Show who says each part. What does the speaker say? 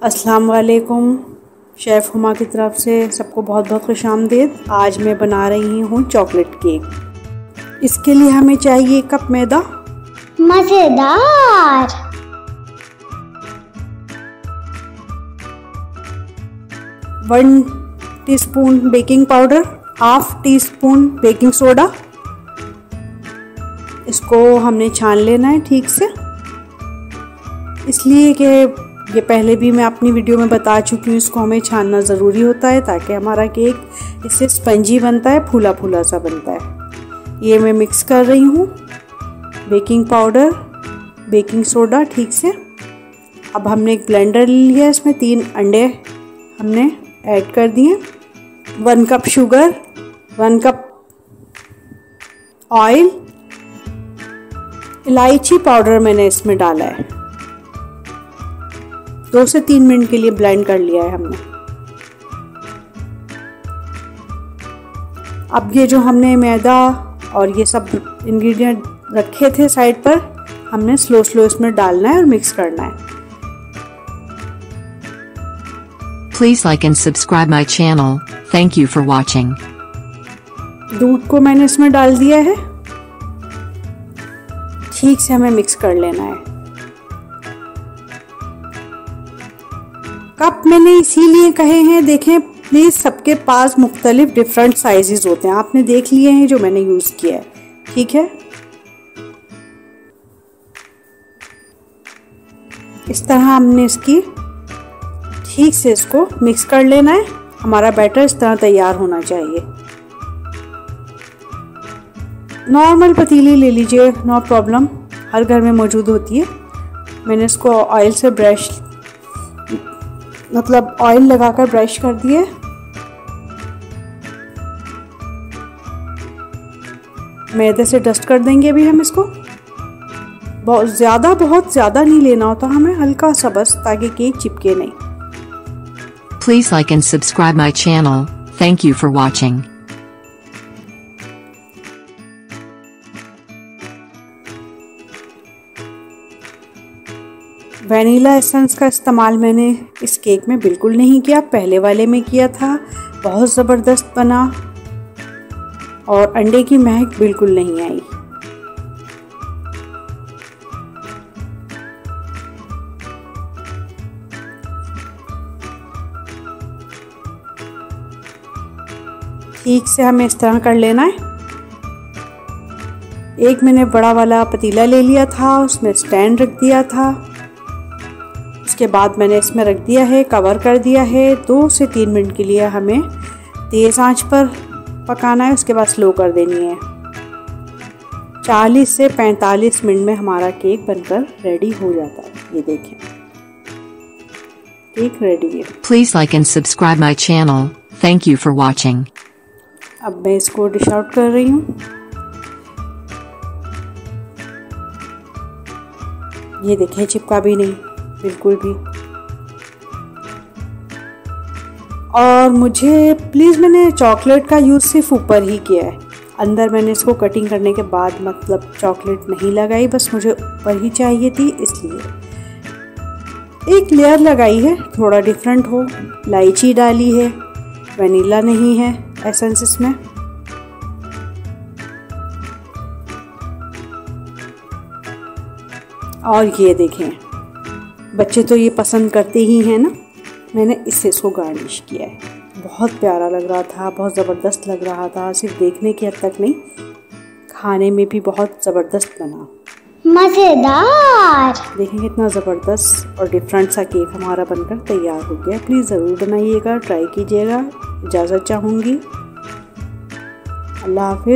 Speaker 1: अस्सलाम वालेकुम। शेफ़ हुमा की तरफ से सबको बहुत बहुत खुशामदीद। आज मैं बना रही हूँ चॉकलेट केक। इसके लिए हमें चाहिए 1 कप मैदा,
Speaker 2: मज़ेदार,
Speaker 1: 1 teaspoon baking powder, half teaspoon baking soda. इसको हमने छान लेना है ठीक से, इसलिए कि ये पहले भी मैं अपनी वीडियो में बता चुकी हूँ। इसको हमें छानना ज़रूरी होता है ताकि हमारा केक इससे स्पंजी बनता है, फूला फूला सा बनता है। ये मैं मिक्स कर रही हूँ बेकिंग पाउडर, बेकिंग सोडा ठीक से। अब हमने एक ब्लेंडर ले लिया, इसमें 3 अंडे हमने ऐड कर दिए, 1 कप शुगर, 1 कप ऑयल, इलायची पाउडर मैंने इसमें डाला है। 2 से 3 मिनट के लिए ब्लेंड कर लिया है हमने। अब ये जो हमने मैदा और ये सब इंग्रेडिएंट रखे थे साइड पर, हमने स्लो इसमें डालना है और मिक्स करना है।
Speaker 3: Please like and subscribe my channel. Thank you for watching.
Speaker 1: दूध को मैंने इसमें डाल दिया है, ठीक से हमें मिक्स कर लेना है। कप मैंने इसीलिए कहे हैं, देखें प्लीज सबके पास मुख्तलिफ डिफरेंट साइजेस होते हैं। आपने देख लिए हैं जो मैंने यूज किया है, ठीक है। इस तरह हमने इसकी ठीक से इसको मिक्स कर लेना है। हमारा बैटर इस तरह तैयार होना चाहिए। नॉर्मल पतीली ले लीजिए, नो प्रॉब्लम, हर घर में मौजूद होती है। मैंने इसको ऑयल से ब्रश, मतलब ऑयल लगाकर ब्रश कर दिए। मैदे से डस्ट कर देंगे अभी हम इसको। बहुत ज़्यादा नहीं लेना होता हमें, हल्का सा बस, ताकि केक चिपके नहीं।
Speaker 3: Please like and subscribe my channel. Thank you for watching.
Speaker 1: Vanilla essence का इस्तेमाल मैंने इस केक में बिल्कुल नहीं किया, पहले वाले में किया था। बहुत ज़बरदस्त बना और अंडे की महक बिल्कुल नहीं आई। ठीक से हमें इस तरह कर लेना है। एक मैंने बड़ा वाला पतीला ले लिया था, उसमें स्टैंड रख दिया था। उसके बाद मैंने इसमें रख दिया है, कवर कर दिया है। 2 से 3 मिनट के लिए हमें तेज़ आंच पर पकाना है, उसके बाद स्लो कर देनी है। 40 से 45 मिनट में हमारा केक बनकर रेडी हो जाता है। ये देखें, केक रेडी है।
Speaker 3: Please like and subscribe my channel. Thank you for watching.
Speaker 1: अब मैं इसको डिश आउट कर रही हूँ। ये देखें, चिपका भी नहीं बिल्कुल भी। और मुझे प्लीज़, मैंने चॉकलेट का यूज़ सिर्फ ऊपर ही किया है, अंदर मैंने इसको कटिंग करने के बाद मतलब चॉकलेट नहीं लगाई, बस मुझे ऊपर ही चाहिए थी, इसलिए एक लेयर लगाई है, थोड़ा डिफरेंट हो। इलायची डाली है, वनीला नहीं है एसेंस इसमें। और ये देखें, बच्चे तो ये पसंद करते ही हैं ना। मैंने इससे इसको गार्निश किया है। बहुत प्यारा लग रहा था, बहुत ज़बरदस्त लग रहा था, सिर्फ देखने की हद तक नहीं, खाने में भी बहुत ज़बरदस्त बना।
Speaker 2: मज़ेदार।
Speaker 1: देखें कितना ज़बरदस्त और डिफरेंट सा केक हमारा बनकर तैयार हो गया। प्लीज़ ज़रूर बनाइएगा, ट्राई कीजिएगा। इजाज़त चाहूँगी। अल्लाह हाफिज़।